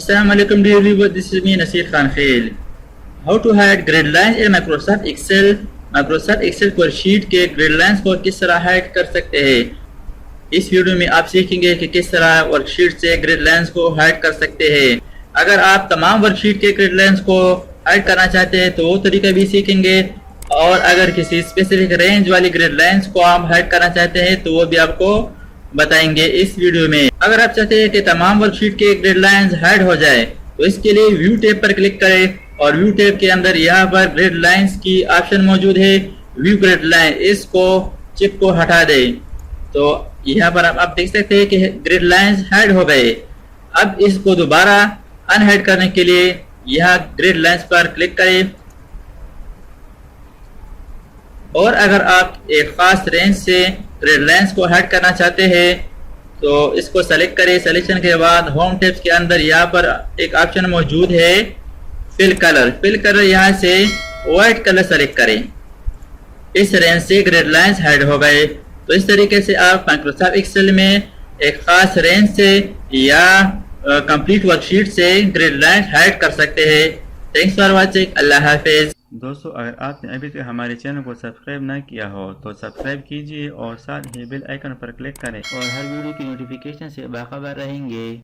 Assalamualaikum dear viewer, this is me Nasir Khan Khail. How to hide grid lines in Microsoft Excel. Microsoft Excel पर sheet के grid lines को किस तरह hide कर सकते हैं। इस वीडियो में आप सीखेंगे कि किस तरह वर्कशीट से ग्रिड लाइंस को हाइड कर सकते हैं। अगर आप तमाम वर्कशीट के ग्रिड लाइंस को हाइड करना चाहते हैं तो वो तरीका भी सीखेंगे, और अगर किसी स्पेसिफिक रेंज वाली ग्रिड लाइंस को आप हाइड करना चाहते हैं तो वो भी आपको बताएंगे इस वीडियो में। अगर आप चाहते हैं कि तमाम वर्कशीट के ग्रिड लाइंस हाइड हो जाए तो इसके लिए व्यू टैब पर क्लिक करें, और व्यू टैब के अंदर यहाँ पर ग्रिड लाइंस की ऑप्शन मौजूद है, व्यू ग्रिड लाइन, इसको चिप को हटा दें। तो यहाँ पर आप देख सकते हैं कि ग्रिड लाइंस हाइड हो गए। अब इसको दोबारा अनहाइड करने के लिए यहाँ ग्रिड लाइंस पर क्लिक करें, और अगर आप एक खास रेंज से ग्रिड लाइंस को हाइड करना चाहते हैं तो इसको सेलेक्ट करें। सिलेक्शन के बाद होम टैब्स के अंदर यहाँ पर एक ऑप्शन मौजूद है फिल कलर यहाँ से व्हाइट कलर सेलेक्ट करें। इस रेंज से ग्रिड लाइंस हाइड हो गए। तो इस तरीके से आप माइक्रोसॉफ्ट एक्सेल में एक खास रेंज से या कंप्लीट वर्कशीट से ग्रिड लाइंस हाइड कर सकते हैं। Thanks for watching. अल्लाह हाफिज। दोस्तों, अगर आपने अभी तक हमारे चैनल को सब्सक्राइब ना किया हो तो सब्सक्राइब कीजिए और साथ ही बेल आइकन पर क्लिक करें और हर वीडियो की नोटिफिकेशन से बाखबर रहेंगे।